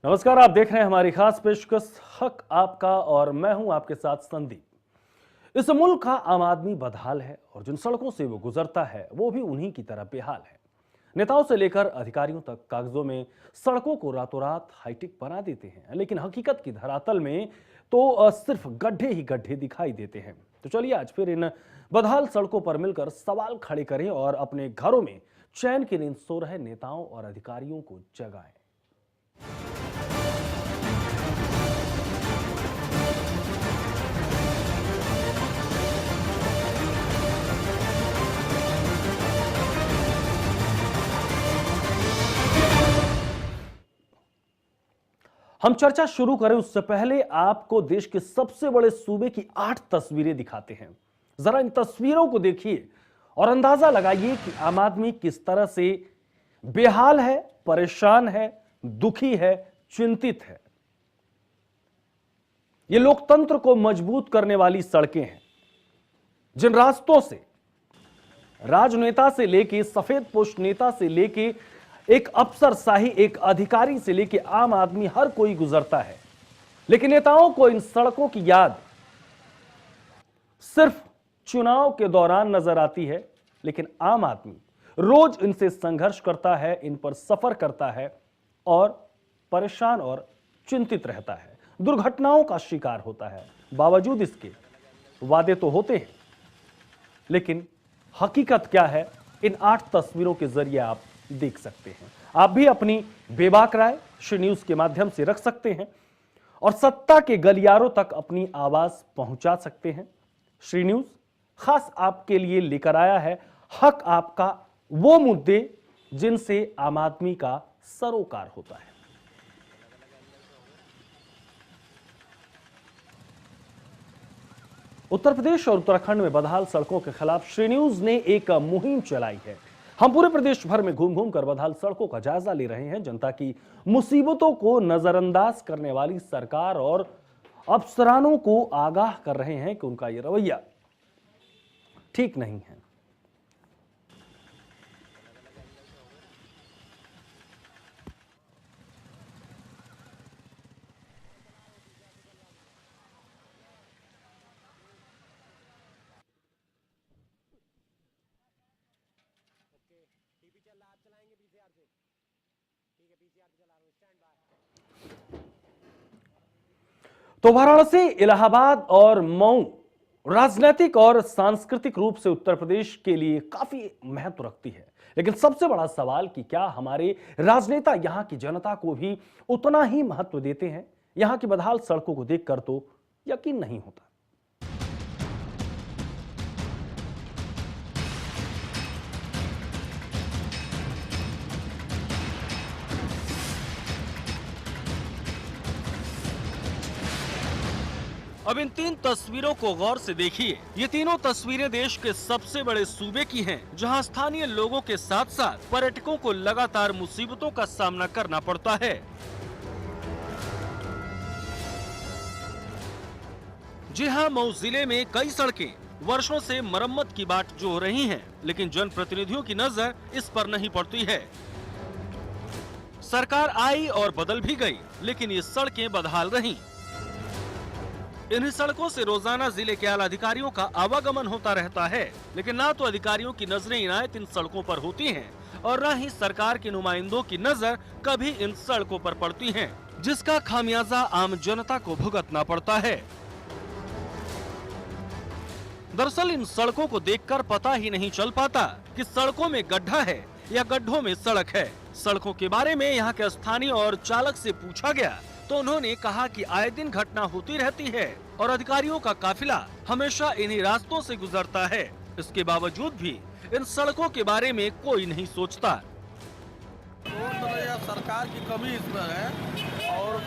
नमस्कार, आप देख रहे हैं हमारी खास पेशकश हक आपका और मैं हूं आपके साथ संदीप। इस मुल्क का आम आदमी बदहाल है और जिन सड़कों से वो गुजरता है वो भी उन्हीं की तरह बेहाल है। नेताओं से लेकर अधिकारियों तक कागजों में सड़कों को रातों रात हाईटेक बना देते हैं, लेकिन हकीकत की धरातल में तो सिर्फ गड्ढे ही गड्ढे दिखाई देते हैं। तो चलिए आज फिर इन बदहाल सड़कों पर मिलकर सवाल खड़े करें और अपने घरों में चैन की नींद सो रहे नेताओं और अधिकारियों को जगाएं। हम चर्चा शुरू करें उससे पहले आपको देश के सबसे बड़े सूबे की 8 तस्वीरें दिखाते हैं। जरा इन तस्वीरों को देखिए और अंदाजा लगाइए कि आम आदमी किस तरह से बेहाल है, परेशान है, दुखी है, चिंतित है। ये लोकतंत्र को मजबूत करने वाली सड़कें हैं, जिन रास्तों से राजनेता से लेके सफेद पोश नेता से लेके एक अफसरशाही, एक अधिकारी से लेके आम आदमी हर कोई गुजरता है, लेकिन नेताओं को इन सड़कों की याद सिर्फ चुनाव के दौरान नजर आती है। लेकिन आम आदमी रोज इनसे संघर्ष करता है, इन पर सफर करता है और परेशान और चिंतित रहता है, दुर्घटनाओं का शिकार होता है। बावजूद इसके वादे तो होते हैं, लेकिन हकीकत क्या है इन 8 तस्वीरों के जरिए आप देख सकते हैं। आप भी अपनी बेबाक राय श्री न्यूज के माध्यम से रख सकते हैं और सत्ता के गलियारों तक अपनी आवाज पहुंचा सकते हैं। श्री न्यूज खास आपके लिए लेकर आया है हक आपका, वो मुद्दे जिनसे आम आदमी का सरोकार होता है। उत्तर प्रदेश और उत्तराखंड में बदहाल सड़कों के खिलाफ श्री न्यूज ने एक मुहिम चलाई है। हम पूरे प्रदेश भर में घूम घूम कर बदहाल सड़कों का जायजा ले रहे हैं। जनता की मुसीबतों को नजरअंदाज करने वाली सरकार और अफसरानों को आगाह कर रहे हैं कि उनका यह रवैया ठीक नहीं है। तो वाराणसी, इलाहाबाद और मऊ राजनीतिक और सांस्कृतिक रूप से उत्तर प्रदेश के लिए काफी महत्व रखती है, लेकिन सबसे बड़ा सवाल कि क्या हमारे राजनेता यहां की जनता को भी उतना ही महत्व देते हैं? यहां की बदहाल सड़कों को देखकर तो यकीन नहीं होता। अब इन 3 तस्वीरों को गौर से देखिए। ये तीनों तस्वीरें देश के सबसे बड़े सूबे की हैं, जहां स्थानीय लोगों के साथ साथ पर्यटकों को लगातार मुसीबतों का सामना करना पड़ता है। जी हां, मऊ जिले में कई सड़कें वर्षों से मरम्मत की बाट जोह रही हैं, लेकिन जनप्रतिनिधियों की नजर इस पर नहीं पड़ती है। सरकार आई और बदल भी गई, लेकिन ये सड़कें बदहाल रहीं। इन्हीं सड़कों से रोजाना जिले के आला अधिकारियों का आवागमन होता रहता है, लेकिन ना तो अधिकारियों की नजरें इनायत इन सड़कों पर होती हैं और न ही सरकार के नुमाइंदों की नजर कभी इन सड़कों पर पड़ती है, जिसका खामियाजा आम जनता को भुगतना पड़ता है। दरअसल इन सड़कों को देखकर पता ही नहीं चल पाता कि सड़कों में गड्ढा है या गड्ढों में सड़क है। सड़कों के बारे में यहाँ के स्थानीय और चालक से पूछा गया तो उन्होंने कहा कि आए दिन घटना होती रहती है और अधिकारियों का काफिला हमेशा इन्हीं रास्तों से गुजरता है। इसके बावजूद भी इन सड़कों के बारे में कोई नहीं सोचता। सरकार की कमी इसमें है और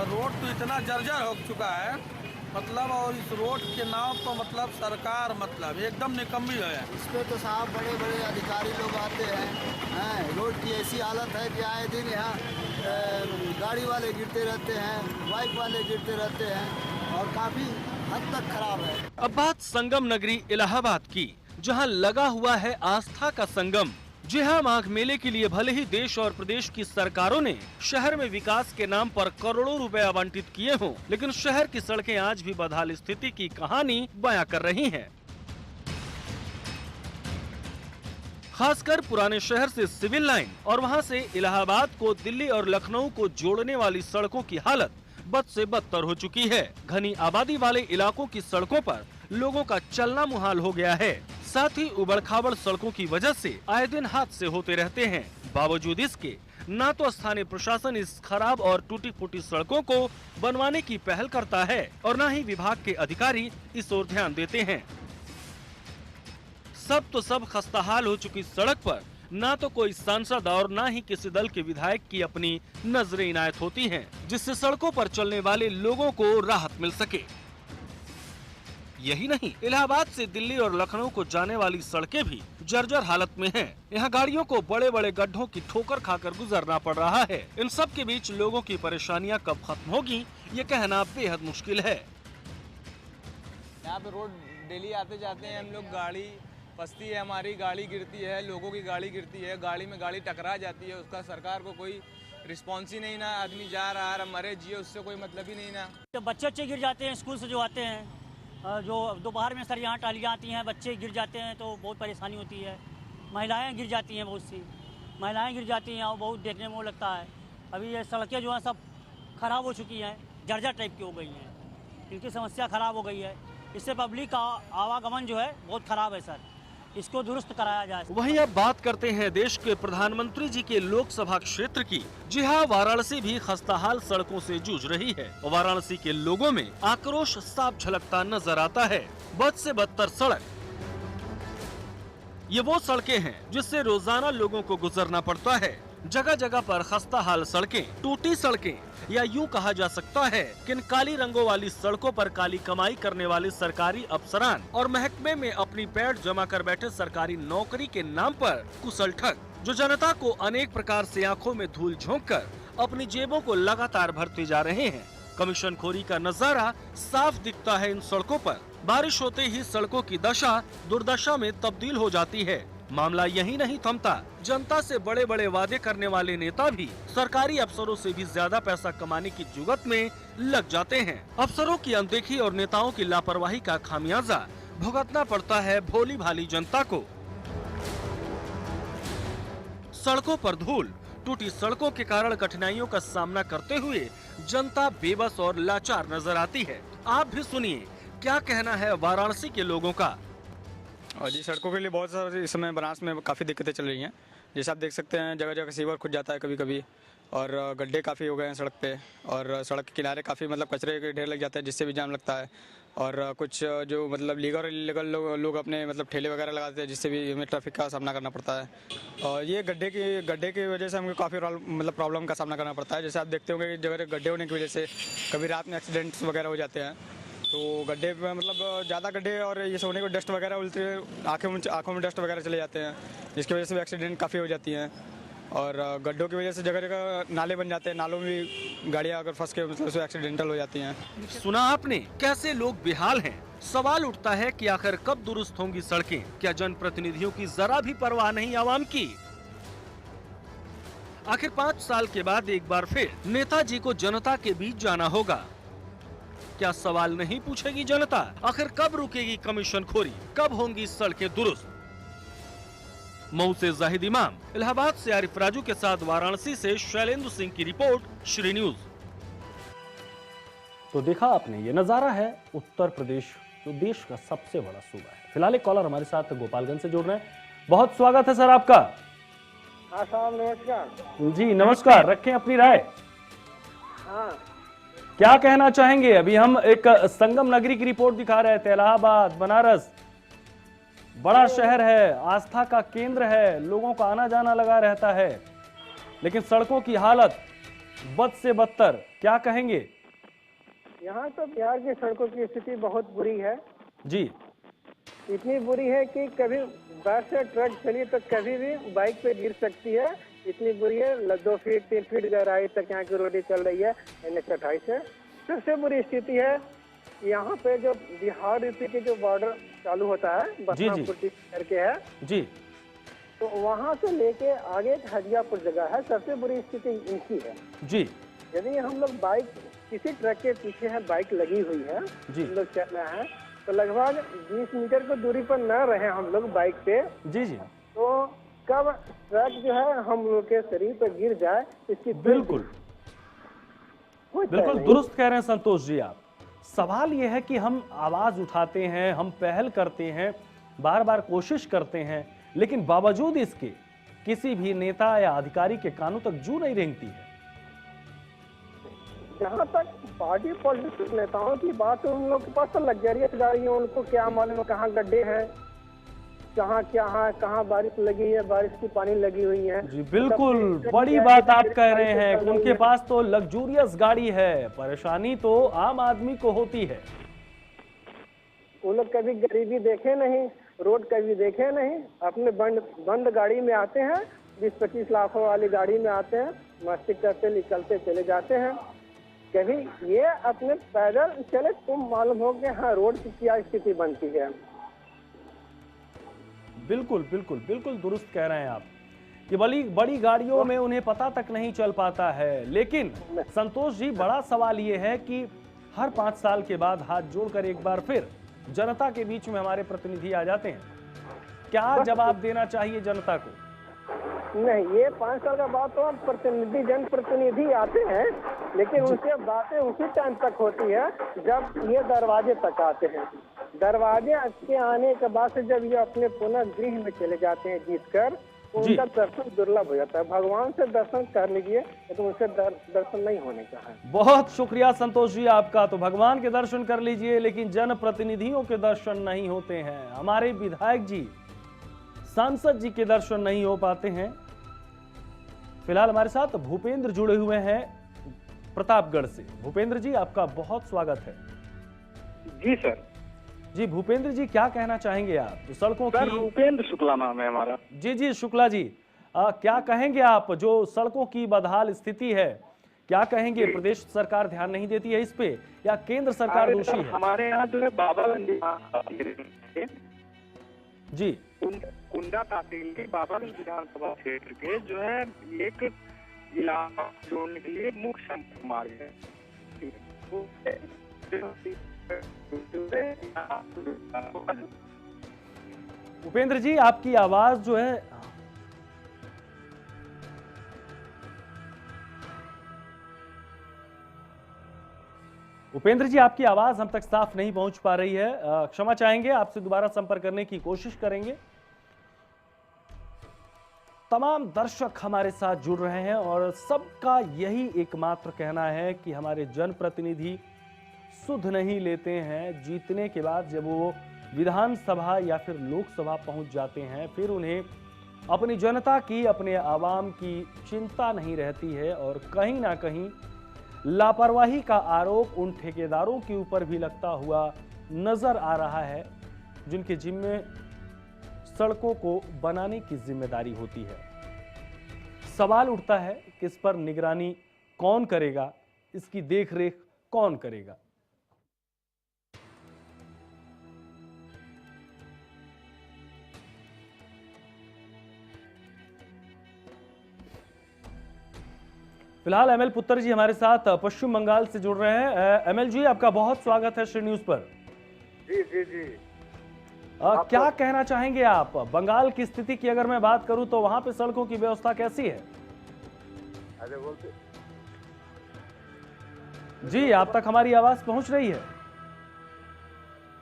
रोड तो इतना जर्जर हो चुका है, मतलब, और इस रोड के नाम तो मतलब सरकार मतलब एकदम निकम्मी है। इस पे तो साहब बड़े बड़े अधिकारी लोग आते हैं। रोड की ऐसी हालत है कि आए दिन यहाँ गाड़ी वाले गिरते रहते हैं, बाइक वाले गिरते रहते हैं और काफी हद तक खराब है। अब बात संगम नगरी इलाहाबाद की, जहां लगा हुआ है आस्था का संगम। जी हाँ, माघ मेले के लिए भले ही देश और प्रदेश की सरकारों ने शहर में विकास के नाम पर करोड़ों रुपए आवंटित किए हों, लेकिन शहर की सड़कें आज भी बदहाल स्थिति की कहानी बयां कर रही हैं। खासकर पुराने शहर से सिविल लाइन और वहां से इलाहाबाद को दिल्ली और लखनऊ को जोड़ने वाली सड़कों की हालत बद से बदतर हो चुकी है। घनी आबादी वाले इलाकों की सड़कों पर लोगों का चलना मुहाल हो गया है। साथ ही उबड़-खाबड़ सड़कों की वजह से आए दिन हादसे होते रहते हैं। बावजूद इसके न तो स्थानीय प्रशासन इस खराब और टूटी-फूटी सड़कों को बनवाने की पहल करता है और न ही विभाग के अधिकारी इस ओर ध्यान देते हैं। सब तो सब खस्ताहाल हो चुकी सड़क पर न तो कोई सांसद और न ही किसी दल के विधायक की अपनी नजरें इनायत होती हैं, जिससे सड़कों पर चलने वाले लोगों को राहत मिल सके। यही नहीं, इलाहाबाद से दिल्ली और लखनऊ को जाने वाली सड़कें भी जर्जर हालत में हैं। यहाँ गाड़ियों को बड़े बड़े गड्ढों की ठोकर खाकर गुजरना पड़ रहा है। इन सब के बीच लोगों की परेशानियाँ कब खत्म होगी, ये कहना बेहद मुश्किल है। यहाँ पे रोड डेली आते जाते हैं हम लोग, गाड़ी फंसती है, हमारी गाड़ी गिरती है, लोगों की गाड़ी गिरती है, गाड़ी में गाड़ी टकरा जाती है, उसका सरकार को कोई रिस्पॉन्स ही नहीं ना। आदमी जा रहा है, मरे जिए, उससे कोई मतलब ही नहीं ना। तो बच्चे गिर जाते हैं स्कूल से जो आते हैं, जो दोपहर में सर यहाँ टालियाँ आती हैं, बच्चे गिर जाते हैं तो बहुत परेशानी होती है। महिलाएं गिर जाती हैं, बहुत सी महिलाएं गिर जाती हैं और बहुत देखने में वो लगता है। अभी ये सड़कें जो हैं सब खराब हो चुकी हैं, जर्जर टाइप की हो गई हैं, इनकी समस्या खराब हो गई है। इससे पब्लिक का आवागमन जो है बहुत खराब है सर, इसको दुरुस्त कराया जाए। वहीं अब बात करते हैं देश के प्रधानमंत्री जी के लोकसभा क्षेत्र की। जी हाँ, वाराणसी भी खस्ताहाल सड़कों से जूझ रही है। वाराणसी के लोगों में आक्रोश साफ झलकता नजर आता है। बद से बदतर सड़क, ये वो सड़कें हैं जिससे रोजाना लोगों को गुजरना पड़ता है। जगह जगह पर खस्ताहाल सड़कें, टूटी सड़कें, या यूं कहा जा सकता है कि इन काली रंगों वाली सड़कों पर काली कमाई करने वाले सरकारी अफसरान और महकमे में अपनी पैठ जमा कर बैठे सरकारी नौकरी के नाम पर कुशल ठग, जो जनता को अनेक प्रकार से आंखों में धूल झोंक कर अपनी जेबों को लगातार भरते जा रहे हैं। कमीशन खोरी का नजारा साफ दिखता है इन सड़कों पर। बारिश होते ही सड़कों की दशा दुर्दशा में तब्दील हो जाती है। मामला यही नहीं थमता, जनता से बड़े बड़े वादे करने वाले नेता भी सरकारी अफसरों से भी ज्यादा पैसा कमाने की जुगत में लग जाते हैं। अफसरों की अनदेखी और नेताओं की लापरवाही का खामियाजा भुगतना पड़ता है भोली भाली जनता को। सड़कों पर धूल, टूटी सड़कों के कारण कठिनाइयों का सामना करते हुए जनता बेबस और लाचार नजर आती है। आप भी सुनिए क्या कहना है वाराणसी के लोगों का। और जी, सड़कों के लिए बहुत सारे इस समय बनारस में काफ़ी दिक्कतें चल रही हैं। जैसे आप देख सकते हैं, जगह जगह सीवर खुद जाता है कभी कभी, और गड्ढे काफ़ी हो गए हैं सड़क पे, और सड़क के किनारे काफ़ी मतलब कचरे के ढेर लग जाते हैं, जिससे भी जाम लगता है। और कुछ जो मतलब लीगल और इलीगल लोग अपने मतलब ठेले वगैरह लगाते हैं, जिससे भी हमें ट्रैफिक का सामना करना पड़ता है। और ये गड्ढे की वजह से हमको काफ़ी मतलब प्रॉब्लम का सामना करना पड़ता है। जैसे आप देखते होंगे, जगह गड्ढे होने की वजह से कभी रात में एक्सीडेंट्स वगैरह हो जाते हैं। तो गड्ढे में मतलब ज़्यादा गड्ढे और ये सोने को डस्ट वगैरह उलते, आँखों में डस्ट वगैरह चले जाते हैं, जिसकी वजह से भी एक्सीडेंट काफ़ी हो जाती हैं। और गड्ढों की वजह से जगह जगह नाले बन जाते हैं, नालों में भी गाड़ियाँ अगर फंस के मतलब उससे एक्सीडेंटल हो जाती हैं। सुना आपने कैसे लोग बेहाल हैं। सवाल उठता है कि आखिर कब दुरुस्त होंगी सड़कें। क्या जनप्रतिनिधियों की जरा भी परवाह नहीं आवाम की। आखिर 5 साल के बाद एक बार फिर नेताजी को जनता के बीच जाना होगा। क्या सवाल नहीं पूछेगी जनता? आखिर कब रुकेगी कमीशन खोरी, कब होंगी सड़कें दुरुस्त? मऊ से जाहिद इमाम, इलाहाबाद से आरिफ राजू के साथ वाराणसी से शैलेंद्र सिंह की रिपोर्ट, श्री न्यूज। तो देखा आपने, ये नजारा है उत्तर प्रदेश, जो देश का सबसे बड़ा सूबा है। फिलहाल एक कॉलर हमारे साथ गोपालगंज से जुड़ रहे हैं। बहुत स्वागत है सर आपका। हाँ साहब, नमस्कार। जी नमस्कार, रखें अपनी राय। हाँ, क्या कहना चाहेंगे? अभी हम एक संगम नगरी की रिपोर्ट दिखा रहे थे। इलाहाबाद, बनारस बड़ा शहर है, आस्था का केंद्र है, लोगों का आना जाना लगा रहता है, लेकिन सड़कों की हालत बद से बदतर। क्या कहेंगे? यहाँ तो बिहार की सड़कों की स्थिति बहुत बुरी है जी। इतनी बुरी है कि कभी बस से ट्रक चली तो कभी भी बाइक पे गिर सकती है। इतनी बुरी है, 2 फीट 3 फीट गहराई तक यहाँ की रोडें चल रही है। NH-28 से सबसे बुरी स्थिति है यहाँ पे, जो बिहार यूपी के जो बॉर्डर चालू होता है, बसनापुर करके है जी। तो वहाँ से लेके आगे हजियापुर जगह है, सबसे बुरी स्थिति इनकी है। जी यदि हम लोग बाइक, किसी ट्रक के पीछे है बाइक लगी हुई है, जी। हम लोग चल रहे हैं, तो लगभग 20 मीटर की दूरी पर न रहे हम लोग बाइक पे, जी जी तो कब ट्रक जो है हम लोग के शरीर पर गिर जाए इसकी बिल्कुल बिल्कुल दुरुस्त कह रहे हैं संतोष जी आप। सवाल यह है कि हम आवाज उठाते हैं, हम पहल करते हैं, बार बार कोशिश करते हैं, लेकिन बावजूद इसके किसी भी नेता या अधिकारी के कानों तक जू नहीं रेंगती है। जहाँ तक पार्टी पॉलिटिक्स नेताओं की बात है, उन लोग के पास तो लग्जरियस गाड़ी है, उनको क्या मालूम कहाँ गड्ढे हैं, कहाँ क्या है, कहाँ बारिश लगी है, बारिश की पानी लगी हुई है। जी बिल्कुल, बड़ी बात आप कह रहे हैं, उनके पास तो लग्जूरियस गाड़ी है, परेशानी तो आम आदमी को होती है। वो लोग कभी गरीबी देखे नहीं, रोड कभी देखे नहीं, अपने बंद गाड़ी में आते हैं, 20-25 लाख वाली गाड़ी में आते हैं, मस्ती करते निकलते चले जाते हैं। कभी ये अपने पैदल चले तो मालूम हो कि हाँ रोड की क्या स्थिति बनती है। बिल्कुल बिल्कुल बिल्कुल दुरुस्त कह रहे हैं आप कि बड़ी गाड़ियों में उन्हें पता तक नहीं चल पाता है। लेकिन संतोष जी, बड़ा सवाल ये है कि हर 5 साल के बाद हाथ जोड़कर एक बार फिर जनता के बीच में हमारे प्रतिनिधि आ जाते हैं, क्या जवाब देना चाहिए जनता को? नहीं, ये 5 साल का बाद तो प्रतिनिधि जनप्रतिनिधि आते हैं, लेकिन उनसे बातें उसी टाइम तक होती है जब ये दरवाजे तक आते हैं। दरवाजे के आने के बाद से जब ये अपने पुनः गृह में चले जाते हैं जीतकर, उनका दर्शन दुर्लभ हो जाता है। भगवान से दर्शन कर लीजिए, तो उनसे दर्शन नहीं होने का है। बहुत शुक्रिया संतोष जी आपका। तो भगवान के दर्शन कर लीजिए, लेकिन जनप्रतिनिधियों के दर्शन नहीं होते हैं। हमारे विधायक जी, सांसद जी के दर्शन नहीं हो पाते हैं। फिलहाल हमारे साथ भूपेंद्र जुड़े हुए हैं प्रतापगढ़ से। भूपेंद्र जी, आपका बहुत स्वागत है। जी सर। जी भूपेंद्र जी, क्या कहना चाहेंगे आप? तो सड़कों सर, की भूपेंद्र शुक्ला नाम है हमारा। जी जी शुक्ला जी, क्या कहेंगे आप? जो सड़कों की बदहाल स्थिति है, क्या कहेंगे? प्रदेश सरकार ध्यान नहीं देती है इस पे, या केंद्र सरकार दोषी है? हमारे यहाँ जो है बाबागंज जी कुंडा तहसील के बाबागंज विधानसभा क्षेत्र के जो है एक इलाका जोड़ने के लिए मुख्य संपर्क मार्ग है। भूपेंद्र जी, आपकी आवाज जो है भूपेंद्र जी, आपकी आवाज हम तक साफ नहीं पहुंच पा रही है। क्षमा चाहेंगे, आपसे दोबारा संपर्क करने की कोशिश करेंगे। तमाम दर्शक हमारे साथ जुड़ रहे हैं और सबका यही एकमात्र कहना है कि हमारे जनप्रतिनिधि सुध नहीं लेते हैं। जीतने के बाद जब वो विधानसभा या फिर लोकसभा पहुंच जाते हैं, फिर उन्हें अपनी जनता की, अपने आवाम की चिंता नहीं रहती है और कहीं ना कहीं लापरवाही का आरोप उन ठेकेदारों के ऊपर भी लगता हुआ नजर आ रहा है, जिनके जिम्मे सड़कों को बनाने की जिम्मेदारी होती है। सवाल उठता है कि इस पर निगरानी कौन करेगा, इसकी देखरेख कौन करेगा? फिलहाल एमएल पुत्र जी हमारे साथ पश्चिम बंगाल से जुड़ रहे हैं। एमएल जी, आपका बहुत स्वागत है श्री न्यूज पर। जी जी जी। क्या कहना चाहेंगे आप? बंगाल की स्थिति की अगर मैं बात करूं तो वहां पे सड़कों की व्यवस्था कैसी है? अरे बोलते जी, आप तक हमारी आवाज पहुंच रही है?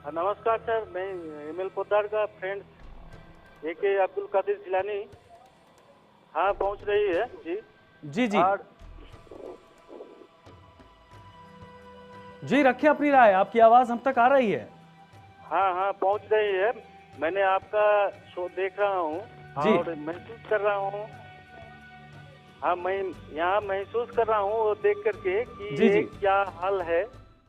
नमस्कार सर, मैं एमएल पोद्दार का फ्रेंड AK अब्दुल कादिर जिलानी। हाँ, पहुंच रही है जी। जी जी और जी, रखिए अपनी राय, आपकी आवाज हम तक आ रही है। हाँ हाँ, पहुंच रही है। मैंने आपका शो देख रहा हूँ और महसूस कर रहा हूँ। हाँ, मैं यहाँ महसूस कर रहा हूँ वो देख करके कि जी, ये जी। क्या हाल है।